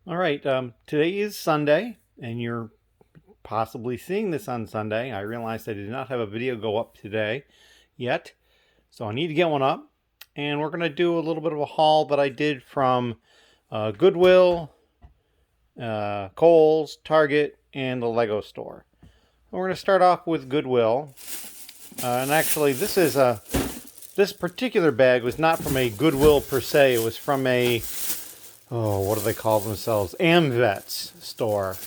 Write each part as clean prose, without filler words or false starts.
All right, today is Sunday, and you're possibly seeing this on Sunday. I realized I did not have a video go up today yet, so I need to get one up. And we're going to do a little bit of a haul that I did from Goodwill, Kohls, Target, and the Lego store. We're going to start off with Goodwill. And actually, this particular bag was not from a Goodwill per se. It was from a what do they call themselves? AmVets store.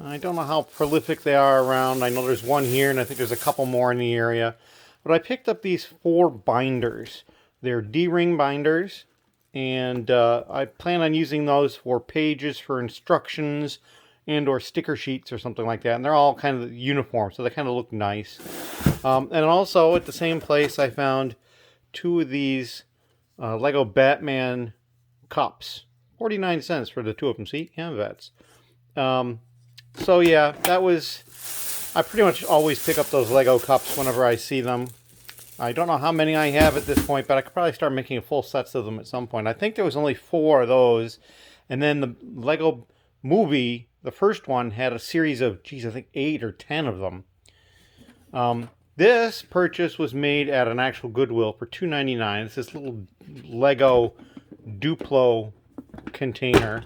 I don't know how prolific they are around. I know there's one here, and I think there's a couple more in the area. But I picked up these 4 binders. They're D-ring binders, and I plan on using those for pages for instructions and or sticker sheets or something like that. And they're all kind of uniform, so they kind of look nice. And also, at the same place, I found 2 of these Lego Batman cups. 49 cents for the 2 of them. See? AmVets. So yeah, I pretty much always pick up those Lego cups whenever I see them. I don't know how many I have at this point, but I could probably start making full sets of them at some point. I think there was only 4 of those. And then the Lego movie, the first one, had a series of, I think 8 or 10 of them. This purchase was made at an actual Goodwill for $2.99. It's this little Lego Duplo container,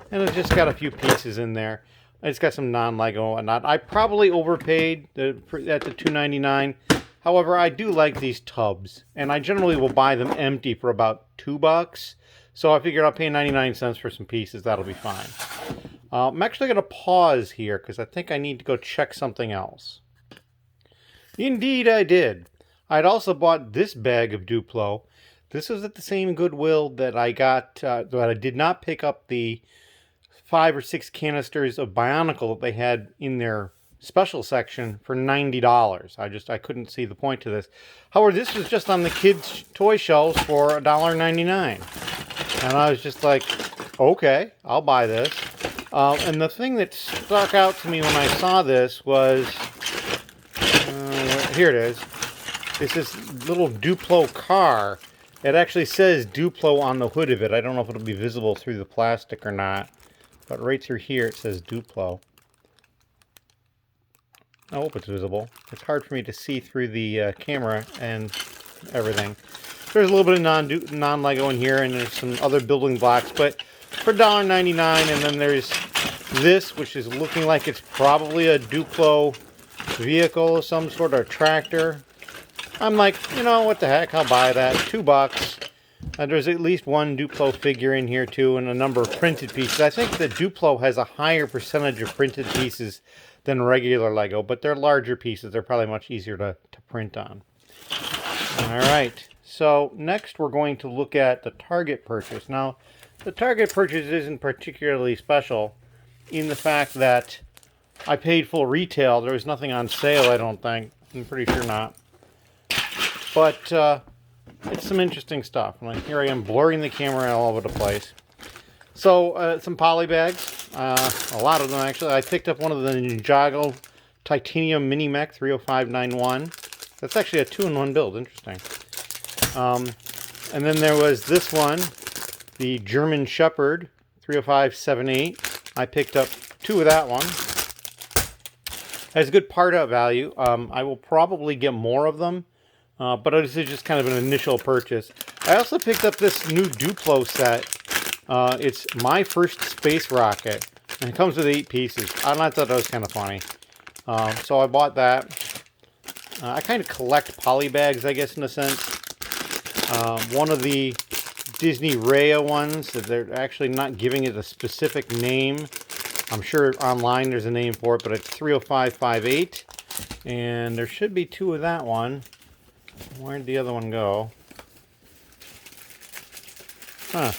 and it's just got a few pieces in there. It's got some non-Lego and not. I probably overpaid at the $2.99. However, I do like these tubs, and I generally will buy them empty for about $2. So I figured I'll pay 99 cents for some pieces. That'll be fine. I'm actually going to pause here because I think I need to go check something else. Indeed, I did. I'd also bought this bag of Duplo. This was at the same Goodwill that I got, that I did not pick up the 5 or 6 canisters of Bionicle that they had in their special section for $90. I couldn't see the point to this. However, this was just on the kids' toy shelves for $1.99. And I was just like, okay, I'll buy this. And the thing that stuck out to me when I saw this was, here it is. It's this little Duplo car. It actually says Duplo on the hood of it. I don't know if it'll be visible through the plastic or not. But right through here it says Duplo. I hope it's visible. It's hard for me to see through the camera and everything. There's a little bit of non-Lego in here, and there's some other building blocks. But for $1.99, and then there's this, which is looking like it's probably a Duplo vehicle of some sort, or tractor. I'm like, you know, what the heck, I'll buy that. $2. There's at least one Duplo figure in here too, and a number of printed pieces. I think that Duplo has a higher percentage of printed pieces than regular Lego, but they're larger pieces. They're probably much easier to print on. Alright, so next we're going to look at the Target purchase. Now, the Target purchase isn't particularly special in the fact that I paid full retail. There was nothing on sale, I don't think. I'm pretty sure not. But it's some interesting stuff. Like, here I am blurring the camera all over the place. So some poly bags, a lot of them actually. I picked up one of the Ninjago Titanium Mini Mech 30591. That's actually a 2-in-1 build. Interesting. And then there was this one, the German Shepherd 30578. I picked up 2 of that one. Has good part-out value. I will probably get more of them. But this is just kind of an initial purchase. I also picked up this new Duplo set. It's My First Space Rocket. And it comes with 8 pieces. I thought that was kind of funny. So I bought that. I kind of collect poly bags, I guess, in a sense. One of the Disney Raya ones, that they're actually not giving it a specific name. I'm sure online there's a name for it, but it's 30558. And there should be 2 of that one. Where'd the other one go? Huh.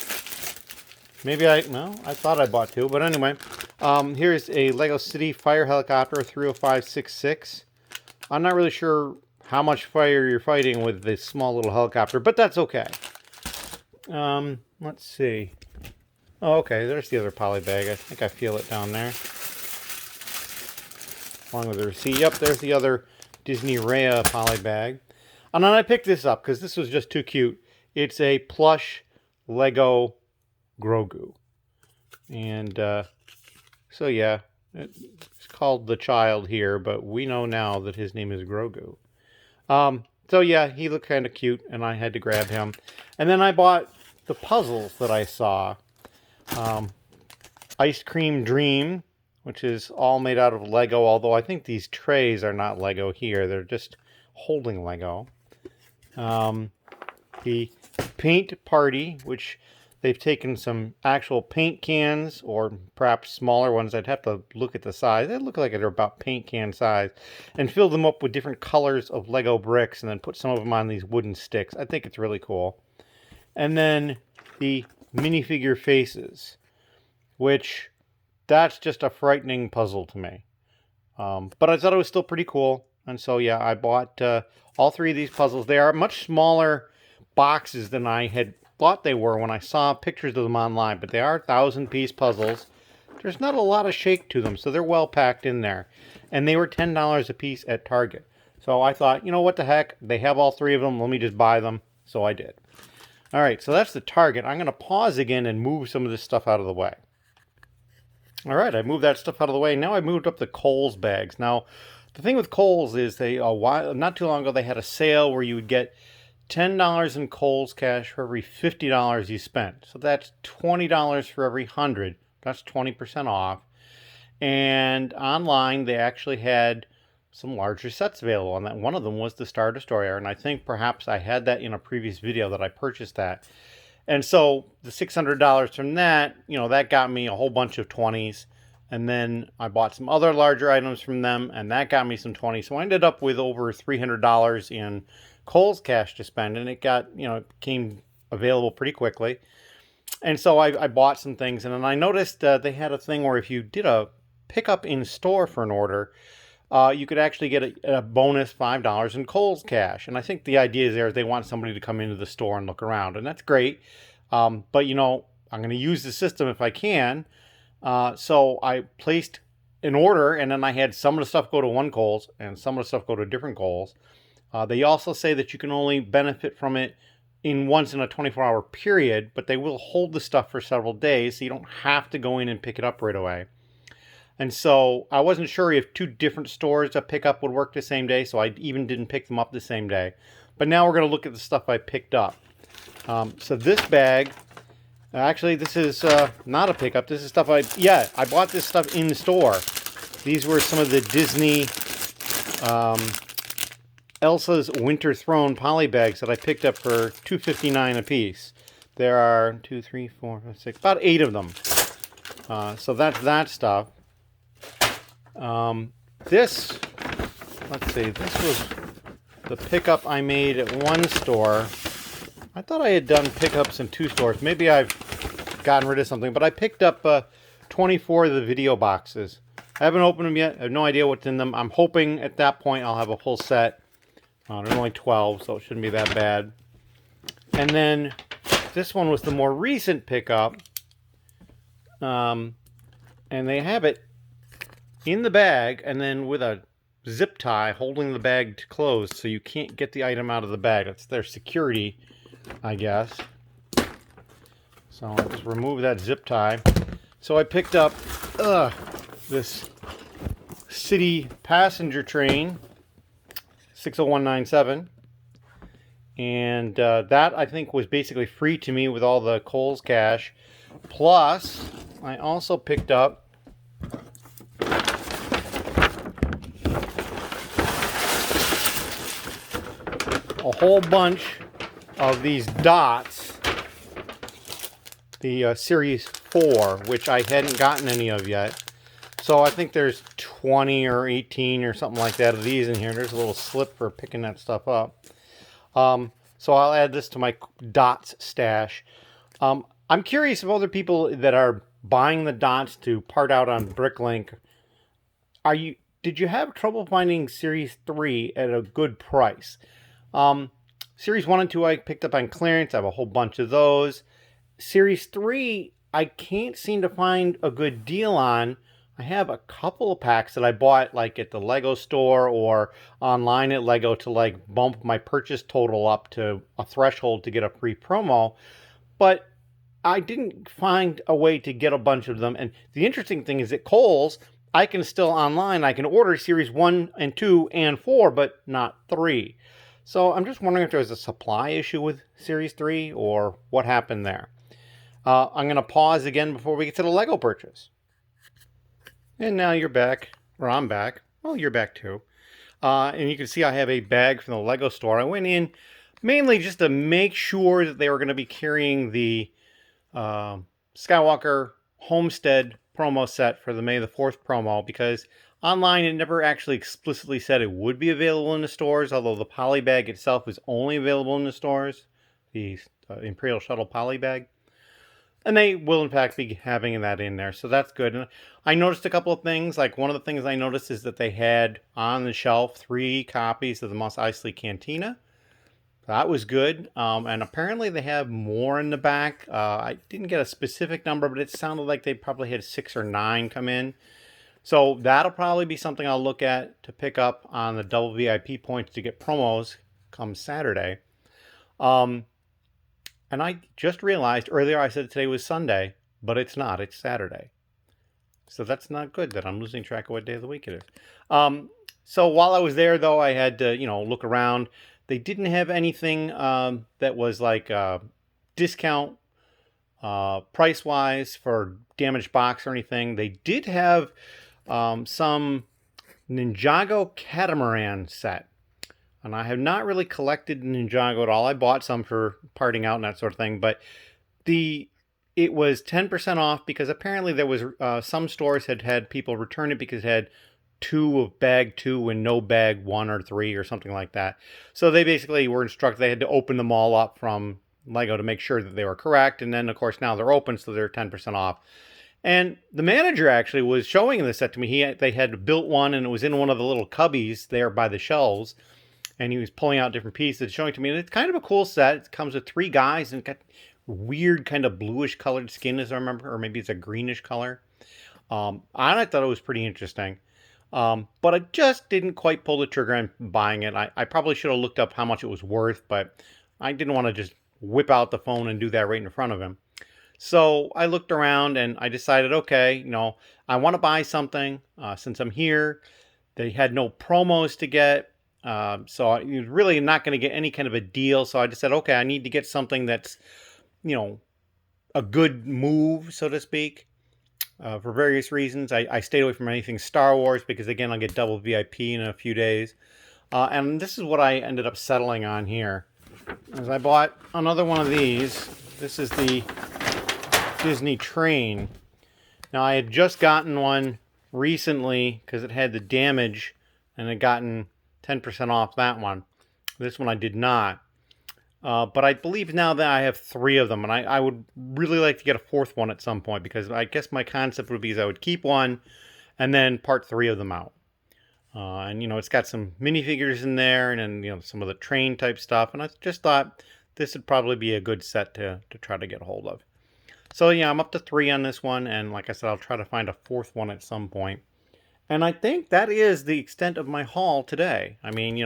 Maybe I thought I bought 2, but anyway. Here's a Lego City Fire Helicopter 30566. I'm not really sure how much fire you're fighting with this small little helicopter, but that's okay. Let's see. Oh, okay, there's the other poly bag. I think I feel it down there. Along with the receipt. Yep, there's the other Disney Raya poly bag. And then I picked this up because this was just too cute. It's a plush Lego Grogu. And so yeah, it's called the child here, but we know now that his name is Grogu. So yeah, he looked kind of cute, and I had to grab him. And then I bought the puzzles that I saw. Ice Cream Dream, which is all made out of Lego, although I think these trays are not Lego here. They're just holding Lego. The Paint Party, which they've taken some actual paint cans, or perhaps smaller ones. I'd have to look at the size. They look like they're about paint can size, and fill them up with different colors of Lego bricks, and then put some of them on these wooden sticks. I think it's really cool. And then the minifigure faces, which that's just a frightening puzzle to me. But I thought it was still pretty cool. And so, yeah, I bought all three of these puzzles. They are much smaller boxes than I had thought they were when I saw pictures of them online. But they are 1,000-piece puzzles. There's not a lot of shake to them, so they're well packed in there. And they were $10 a piece at Target. So I thought, you know, what the heck? They have all three of them. Let me just buy them. So I did. All right, so that's the Target. I'm going to pause again and move some of this stuff out of the way. All right, I moved that stuff out of the way. Now I moved up the Kohls bags. Now, the thing with Kohls is they not too long ago they had a sale where you would get $10 in Kohls Cash for every $50 you spent. So that's $20 for every 100. That's 20% off. And online they actually had some larger sets available, and that one of them was the Star Destroyer. And I think perhaps I had that in a previous video that I purchased that. And so the $600 from that, you know, that got me a whole bunch of 20s. And then I bought some other larger items from them, and that got me some 20s. So I ended up with over $300 in Kohls Cash to spend, and it got, you know, it became available pretty quickly. And so I bought some things, and then I noticed they had a thing where if you did a pickup in store for an order, you could actually get a bonus $5 in Kohls Cash. And I think the idea is there is they want somebody to come into the store and look around, and that's great. But, you know, I'm going to use the system if I can. So I placed an order, and then I had some of the stuff go to one Kohls and some of the stuff go to different Kohls. They also say that you can only benefit from it once in a 24-hour period, but they will hold the stuff for several days, so you don't have to go in and pick it up right away. And so I wasn't sure if two different stores to pick up would work the same day, so I even didn't pick them up the same day. But now we're going to look at the stuff I picked up. So this bag, actually this is not a pickup. This is stuff I bought this stuff in store. These were some of the Disney Elsa's Winter Throne poly bags that I picked up for $2.59 a piece. There are 2, 3, 4, 5, 6, about 8 of them. So that's that stuff. This was the pickup I made at one store. I thought I had done pickups in 2 stores. Maybe I've gotten rid of something, but I picked up 24 of the video boxes. I haven't opened them yet. I have no idea what's in them. I'm hoping at that point I'll have a full set. There's only 12, so it shouldn't be that bad. And then this one was the more recent pickup. And they have it in the bag and then with a zip tie holding the bag closed so you can't get the item out of the bag. That's their security, I guess. So I'll just remove that zip tie. So I picked up this city passenger train 60197, and that I think was basically free to me with all the Kohls Cash. Plus I also picked up a whole bunch of these dots, the Series 4, which I hadn't gotten any of yet. So I think there's 20 or 18 or something like that of these in here. There's a little slip for picking that stuff up. So I'll add this to my dots stash. I'm curious if other people that are buying the dots to part out on Bricklink, did you have trouble finding Series 3 at a good price? Series 1 and 2 I picked up on clearance. I have a whole bunch of those. Series 3 I can't seem to find a good deal on. I have a couple of packs that I bought like at the Lego store or online at Lego to like bump my purchase total up to a threshold to get a free promo. But I didn't find a way to get a bunch of them. And the interesting thing is that Kohls, I can still online, I can order Series 1 and 2 and 4, but not 3. So I'm just wondering if there's a supply issue with Series 3 or what happened there. I'm going to pause again before we get to the Lego purchase. And now you're back, or I'm back. Well, you're back too. And you can see I have a bag from the Lego store. I went in mainly just to make sure that they were going to be carrying the Skywalker Homestead promo set for the May the 4th promo, because online it never actually explicitly said it would be available in the stores, although the poly bag itself was only available in the stores, the Imperial Shuttle poly bag. And they will, in fact, be having that in there. So that's good. And I noticed a couple of things. Like, one of the things I noticed is that they had on the shelf 3 copies of the Mos Eisley Cantina. That was good. And apparently they have more in the back. I didn't get a specific number, but it sounded like they probably had 6 or 9 come in. So that'll probably be something I'll look at to pick up on the double VIP points to get promos come Saturday. And I just realized earlier I said today was Sunday, but it's not. It's Saturday. So that's not good that I'm losing track of what day of the week it is. So while I was there, though, I had to, look around. They didn't have anything that was like discount price-wise for damaged box or anything. They did have some Ninjago Catamaran Set. And I have not really collected Ninjago at all. I bought some for parting out and that sort of thing. But it was 10% off because apparently there was some stores had people return it because it had 2 of bag 2 and no bag 1 or 3 or something like that. So they basically were instructed they had to open them all up from Lego to make sure that they were correct. And then, of course, now they're open, so they're 10% off. And the manager actually was showing the set to me. They had built one, and it was in one of the little cubbies there by the shelves. And he was pulling out different pieces, showing to me. And it's kind of a cool set. It comes with 3 guys, and it's got weird kind of bluish colored skin, as I remember. Or maybe it's a greenish color. I thought it was pretty interesting. But I just didn't quite pull the trigger on buying it. I probably should have looked up how much it was worth, but I didn't want to just whip out the phone and do that right in front of him. So I looked around, and I decided, okay, I want to buy something since I'm here. They had no promos to get. So I was really not going to get any kind of a deal. So I just said, okay, I need to get something that's, a good move, so to speak, for various reasons. I stayed away from anything Star Wars because, again, I'll get double VIP in a few days. And this is what I ended up settling on here. As I bought another one of these. This is the Disney train. Now, I had just gotten one recently because it had the damage and had gotten 10% off that one. This one I did not. But I believe now that I have 3 of them, and I would really like to get a 4th one at some point, because I guess my concept would be is I would keep one and then part 3 of them out. And it's got some minifigures in there, and then some of the train type stuff, and I just thought this would probably be a good set to try to get a hold of. So yeah, I'm up to 3 on this one, and like I said, I'll try to find a 4th one at some point. And I think that is the extent of my haul today. I mean,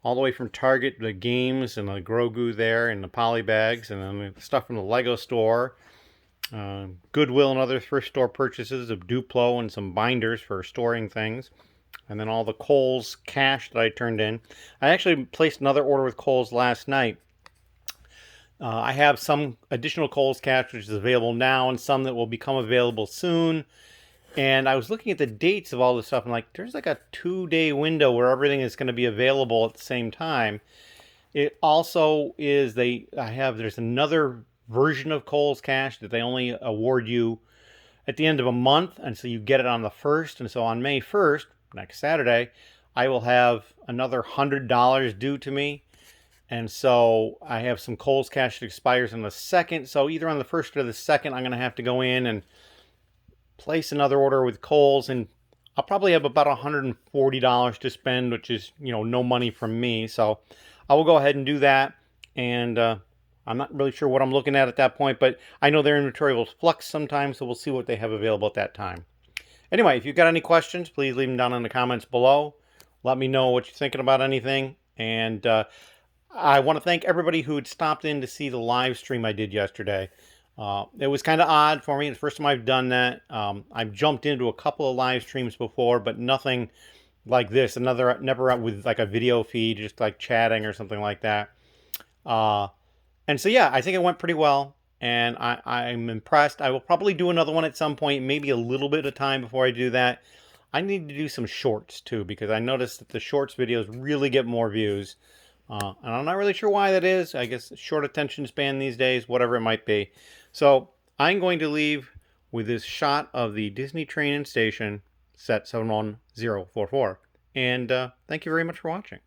all the way from Target, the games and the Grogu there and the poly bags, and then the stuff from the Lego store, Goodwill and other thrift store purchases of Duplo and some binders for storing things, and then all the Kohls Cash that I turned in. I actually placed another order with Kohls last night. I have some additional Kohls Cash which is available now, and some that will become available soon. And I was looking at the dates of all this stuff, and there's like a 2-day window where everything is going to be available at the same time. It also is, there's another version of Kohls Cash that they only award you at the end of a month, and so you get it on the 1st. And so on May 1st, next Saturday, I will have another $100 due to me. And so I have some Kohls Cash that expires on the 2nd. So either on the 1st or the 2nd, I'm going to have to go in and place another order with Kohls, and I'll probably have about $140 to spend, which is, no money from me. So I will go ahead and do that. And I'm not really sure what I'm looking at that point, but I know their inventory will flux sometimes, so we'll see what they have available at that time. Anyway, if you've got any questions, please leave them down in the comments below. Let me know what you're thinking about anything. And I want to thank everybody who had stopped in to see the live stream I did yesterday. It was kind of odd for me. It's the first time I've done that. I've jumped into a couple of live streams before, but nothing like this. Never with like a video feed, just like chatting or something like that. And so, yeah, I think it went pretty well. And I'm impressed. I will probably do another one at some point, maybe a little bit of time before I do that. I need to do some shorts too, because I noticed that the shorts videos really get more views. And I'm not really sure why that is. I guess short attention span these days, whatever it might be. So I'm going to leave with this shot of the Disney Train and Station set 71044. And thank you very much for watching.